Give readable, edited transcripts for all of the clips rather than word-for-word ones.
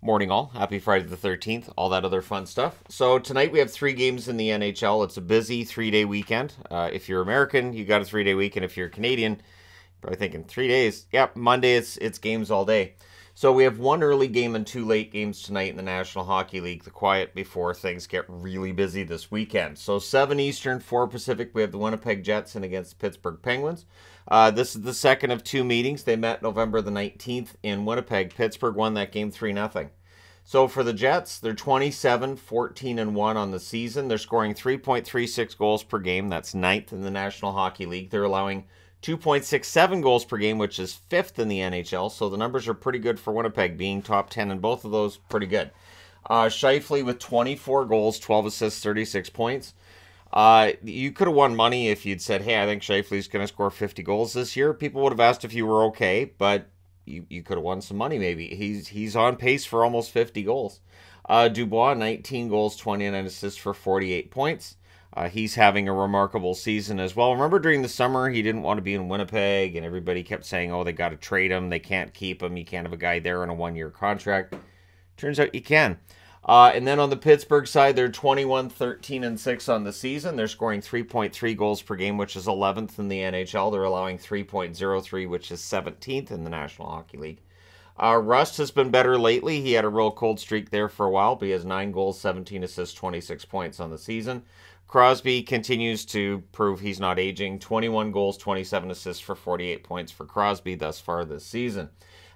Morning all. Happy Friday the 13th. All that other fun stuff. So tonight we have 3 games in the NHL. It's a busy 3-day weekend. If you're American, you got a 3-day weekend. If you're Canadian, probably thinking 3 days. Yep, Monday it's games all day. So we have 1 early game and 2 late games tonight in the National Hockey League. The quiet before things get really busy this weekend. So 7 Eastern, 4 Pacific, we have the Winnipeg Jets in against the Pittsburgh Penguins. This is the second of 2 meetings. They met November the 19th in Winnipeg. Pittsburgh won that game 3-0. So for the Jets, they're 27-14-1 on the season. They're scoring 3.36 goals per game. That's 9th in the National Hockey League. They're allowing 2.67 goals per game, which is 5th in the NHL. So the numbers are pretty good for Winnipeg, being top 10 in both of those. Pretty good. Scheifele with 24 goals, 12 assists, 36 points. You could have won money if you'd said, hey, I think Scheifele's going to score 50 goals this year. People would have asked if you were okay, but you could have won some money maybe. He's on pace for almost 50 goals. Dubois, 19 goals, 29 assists for 48 points. He's having a remarkable season as well. Remember during the summer, he didn't want to be in Winnipeg, and everybody kept saying, oh, they got to trade him. They can't keep him. You can't have a guy there on a 1-year contract. Turns out you can. And then on the Pittsburgh side, they're 21-13-6 on the season. They're scoring 3.3 goals per game, which is 11th in the NHL. They're allowing 3.03, which is 17th in the National Hockey League. Rust has been better lately. He had a real cold streak there for a while, but he has 9 goals, 17 assists, 26 points on the season. Crosby continues to prove he's not aging. 21 goals, 27 assists for 48 points for Crosby thus far this season.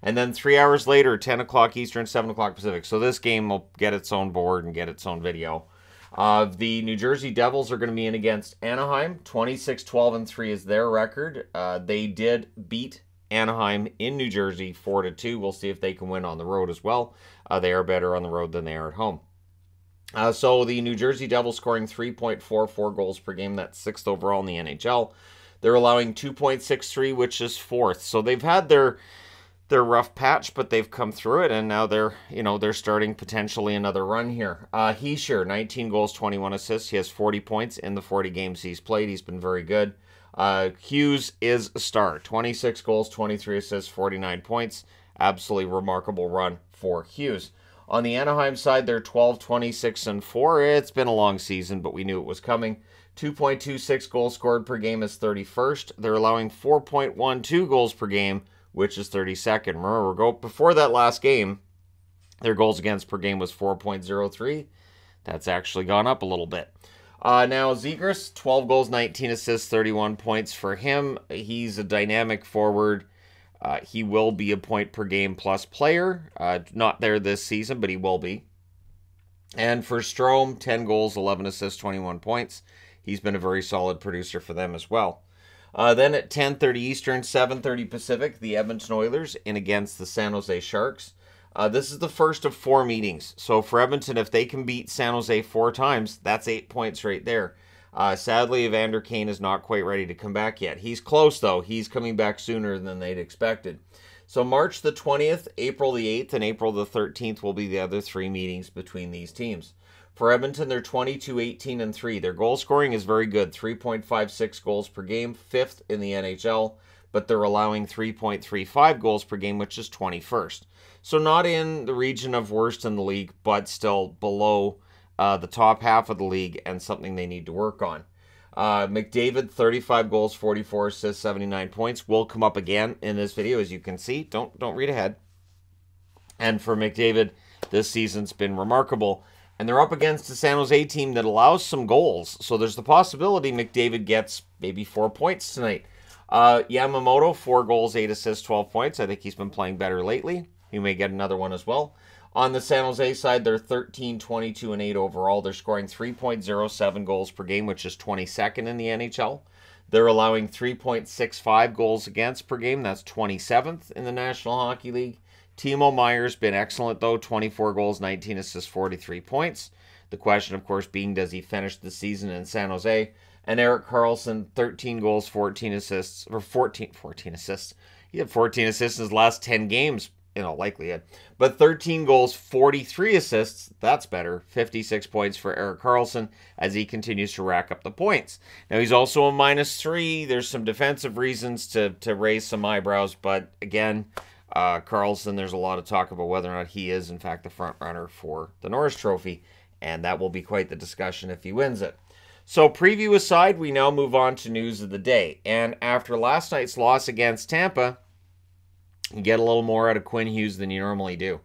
And then 3 hours later, 10 o'clock Eastern, 7 o'clock Pacific. So this game will get its own board and get its own video. The New Jersey Devils are going to be in against Anaheim. 26-12-3 is their record. They did beat Anaheim in New Jersey 4-2. We'll see if they can win on the road as well. They are better on the road than they are at home. So the New Jersey Devils scoring 3.44 goals per game. That's 6th overall in the NHL. They're allowing 2.63, which is 4th. So they've had their rough patch, but they've come through it, and now they're starting potentially another run here. Hischier, 19 goals, 21 assists. He has 40 points in the 40 games he's played. He's been very good. Hughes is a star. 26 goals, 23 assists, 49 points. Absolutely remarkable run for Hughes. On the Anaheim side, they're 12-26-4. It's been a long season, but we knew it was coming. 2.26 goals scored per game is 31st. They're allowing 4.12 goals per game, which is 32nd. Remember, before that last game, their goals against per game was 4.03. That's actually gone up a little bit. Now, Zegras, 12 goals, 19 assists, 31 points for him. He's a dynamic forward. He will be a point-per-game-plus player. Not there this season, but he will be. And for Strome, 10 goals, 11 assists, 21 points. He's been a very solid producer for them as well. Then at 10:30 Eastern, 7:30 Pacific, the Edmonton Oilers in against the San Jose Sharks. This is the first of 4 meetings. So for Edmonton, if they can beat San Jose 4 times, that's 8 points right there. Sadly, Evander Kane is not quite ready to come back yet. He's close, though. He's coming back sooner than they'd expected. So March the 20th, April the 8th, and April the 13th will be the other 3 meetings between these teams. For Edmonton, they're 22-18-3. Their goal scoring is very good, 3.56 goals per game, 5th in the NHL, but they're allowing 3.35 goals per game, which is 21st. So not in the region of worst in the league, but still below the top half of the league, and something they need to work on. McDavid, 35 goals, 44 assists, 79 points. Will come up again in this video, as you can see. Don't read ahead. And for McDavid, this season's been remarkable. And they're up against a San Jose team that allows some goals. So there's the possibility McDavid gets maybe 4 points tonight. Yamamoto, 4 goals, 8 assists, 12 points. I think he's been playing better lately. He may get another one as well. On the San Jose side, they're 13-22-8 overall. They're scoring 3.07 goals per game, which is 22nd in the NHL. They're allowing 3.65 goals against per game. That's 27th in the National Hockey League. Timo Meier's been excellent, though. 24 goals, 19 assists, 43 points. The question, of course, being, does he finish the season in San Jose? And Erik Karlsson, 13 goals, 14 assists. He had 14 assists in his last 10 games, in all likelihood. But 13 goals, 43 assists. That's better. 56 points for Erik Karlsson as he continues to rack up the points. Now, he's also a -3. There's some defensive reasons to raise some eyebrows. But, again, Carlson, there's a lot of talk about whether or not he is, in fact, the front runner for the Norris Trophy, and that will be quite the discussion if he wins it. So, preview aside, we now move on to news of the day. And after last night's loss against Tampa, you get a little more out of Quinn Hughes than you normally do.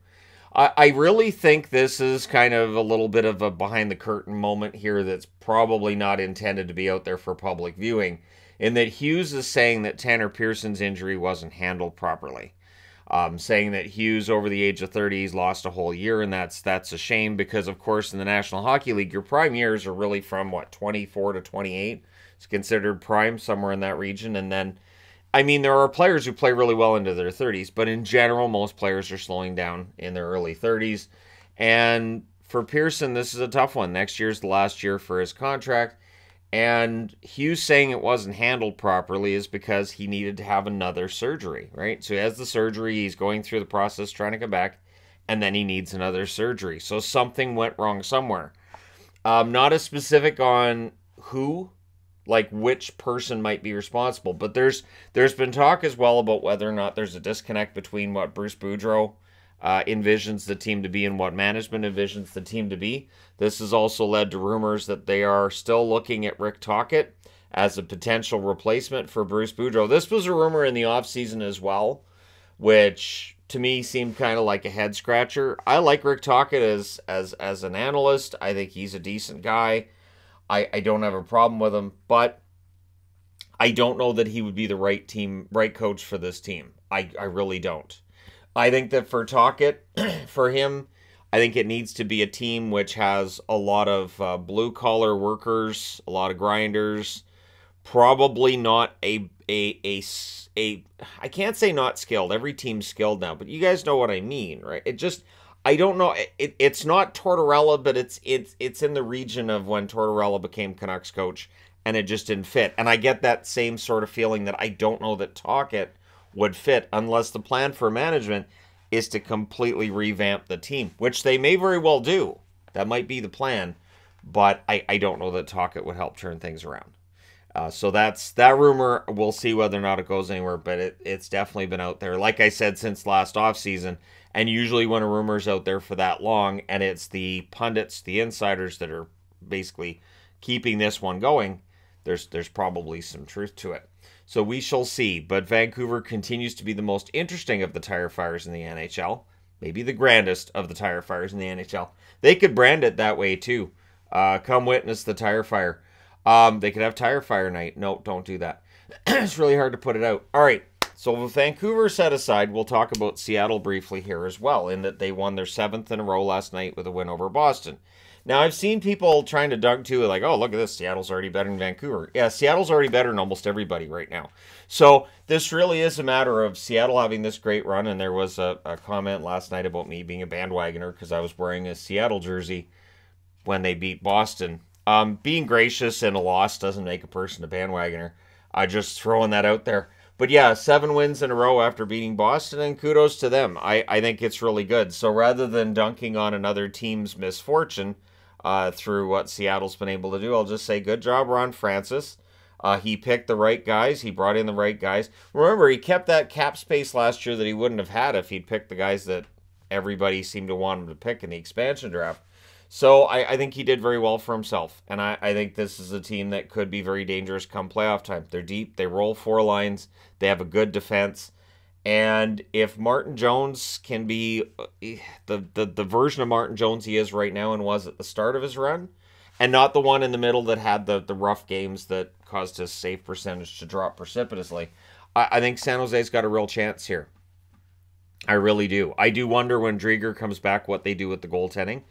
I really think this is kind of a little bit of a behind-the-curtain moment here that's probably not intended to be out there for public viewing, in that Hughes is saying that Tanner Pearson's injury wasn't handled properly. Saying that Hughes, over the age of 30, he's lost a whole year, and that's a shame because, of course, in the National Hockey League, your prime years are really from, 24 to 28? It's considered prime, somewhere in that region. And then, I mean, there are players who play really well into their 30s, but in general, most players are slowing down in their early 30s. And for Pearson, this is a tough one. Next year's the last year for his contract. And Hughes saying it wasn't handled properly is because he needed to have another surgery, right? So he has the surgery, he's going through the process trying to come back, and then he needs another surgery. So something went wrong somewhere. Not as specific on who, like which person might be responsible, but there's been talk as well about whether or not there's a disconnect between what Bruce Boudreau envisions the team to be and what management envisions the team to be. This has also led to rumors that they are still looking at Rick Tocchet as a potential replacement for Bruce Boudreau. This was a rumor in the offseason as well, which to me seemed kind of like a head scratcher. I like Rick Tocchet as an analyst. I think he's a decent guy. I don't have a problem with him, but I don't know that he would be the right coach for this team. I really don't. I think that for Tocchet, for him, I think it needs to be a team which has a lot of blue-collar workers, a lot of grinders, probably not I can't say not skilled. Every team's skilled now, but you guys know what I mean, right? I don't know. It's not Tortorella, but it's in the region of when Tortorella became Canucks coach, and it just didn't fit. And I get that same sort of feeling that I don't know that Tocchet would fit unless the plan for management is to completely revamp the team, which they may very well do. That might be the plan, but I don't know that Tocchet would help turn things around. So that's that rumor. We'll see whether or not it goes anywhere, but it's definitely been out there. Like I said, since last offseason, and usually when a rumor's out there for that long, and it's the pundits, the insiders that are basically keeping this one going, there's probably some truth to it. So we shall see. But Vancouver continues to be the most interesting of the tire fires in the NHL. Maybe the grandest of the tire fires in the NHL. They could brand it that way too. Come witness the tire fire. They could have tire fire night. No, don't do that. It's really hard to put it out. All right. So with Vancouver set aside, we'll talk about Seattle briefly here as well, in that they won their 7th in a row last night with a win over Boston. Now, I've seen people trying to dunk to it like, oh, look at this, Seattle's already better than Vancouver. Yeah, Seattle's already better than almost everybody right now. So this really is a matter of Seattle having this great run, and there was a comment last night about me being a bandwagoner because I was wearing a Seattle jersey when they beat Boston. Being gracious in a loss doesn't make a person a bandwagoner. Just throwing that out there. But yeah, 7 wins in a row after beating Boston, and kudos to them. I think it's really good. So rather than dunking on another team's misfortune through what Seattle's been able to do, I'll just say good job, Ron Francis. He picked the right guys. He brought in the right guys. Remember, he kept that cap space last year that he wouldn't have had if he'd picked the guys that everybody seemed to want him to pick in the expansion draft. So I think he did very well for himself. And I think this is a team that could be very dangerous come playoff time. They're deep. They roll 4 lines. They have a good defense. And if Martin Jones can be the version of Martin Jones he is right now and was at the start of his run, and not the one in the middle that had the rough games that caused his save percentage to drop precipitously, I think San Jose's got a real chance here. I really do. I do wonder when Drieger comes back what they do with the goaltending.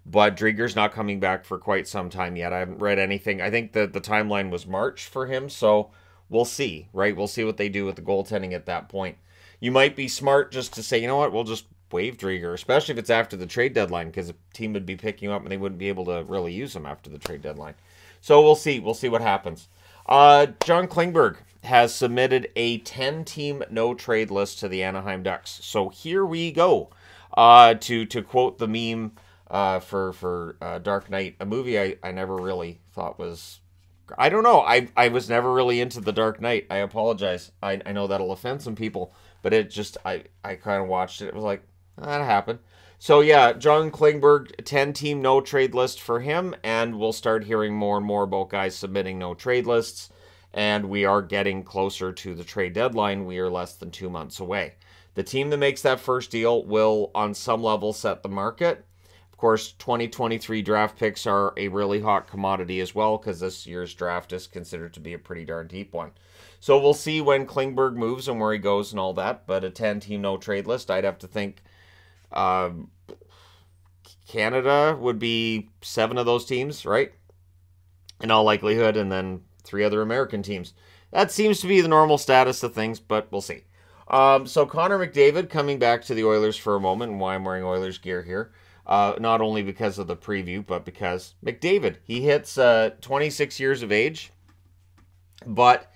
But Drieger's not coming back for quite some time yet. I haven't read anything. I think that the timeline was March for him, so we'll see, right? We'll see what they do with the goaltending at that point. You might be smart just to say, you know what, we'll just waive Drieger, especially if it's after the trade deadline, because the team would be picking him up and they wouldn't be able to really use him after the trade deadline. So we'll see. We'll see what happens. John Klingberg has submitted a 10-team no-trade list to the Anaheim Ducks. So here we go. To quote the meme for Dark Knight, a movie I never really thought was... I don't know. I was never really into The Dark Knight. I apologize. I know that'll offend some people. but it just, I kind of watched it. It was like, that happened. So yeah, John Klingberg, 10-team no-trade list for him, and we'll start hearing more and more about guys submitting no-trade lists, and we are getting closer to the trade deadline. We are less than 2 months away. The team that makes that first deal will, on some level, set the market. Of course, 2023 draft picks are a really hot commodity as well, because this year's draft is considered to be a pretty darn deep one. So we'll see when Klingberg moves and where he goes and all that, but a 10-team no-trade list, I'd have to think Canada would be 7 of those teams, right? In all likelihood, and then 3 other American teams. That seems to be the normal status of things, but we'll see. So Connor McDavid coming back to the Oilers for a moment, and why I'm wearing Oilers gear here. Not only because of the preview, but because McDavid, he hits 26 years of age, but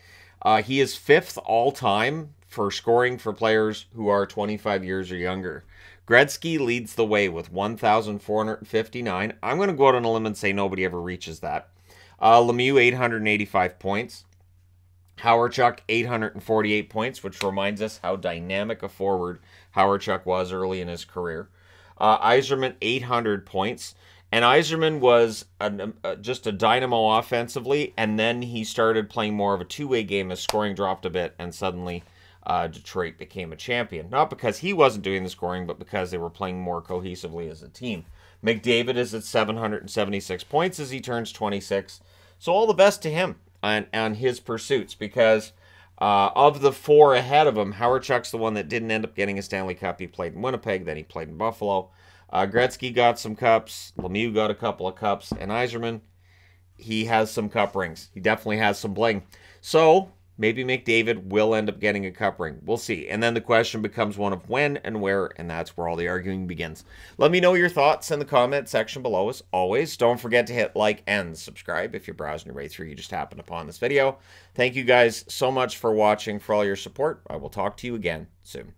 he is 5th all-time for scoring for players who are 25 years or younger. Gretzky leads the way with 1,459. I'm going to go out on a limb and say nobody ever reaches that. Lemieux, 885 points. Howardchuk, 848 points, which reminds us how dynamic a forward Howardchuk was early in his career. Yzerman, 800 points. And Yzerman was just a dynamo offensively, and then he started playing more of a two-way game as scoring dropped a bit, and suddenly Detroit became a champion. Not because he wasn't doing the scoring, but because they were playing more cohesively as a team. McDavid is at 776 points as he turns 26. So all the best to him on his pursuits, because of the 4 ahead of him, Howardchuk's the one that didn't end up getting a Stanley Cup. He played in Winnipeg, then he played in Buffalo. Gretzky got some cups. Lemieux got a couple of cups. And Yzerman, he has some cup rings. He definitely has some bling. So maybe McDavid will end up getting a cup ring. We'll see. And then the question becomes one of when and where, and that's where all the arguing begins. Let me know your thoughts in the comment section below. As always, don't forget to hit like and subscribe if you're browsing your way through. You just happened upon this video. Thank you guys so much for watching, for all your support. I will talk to you again soon.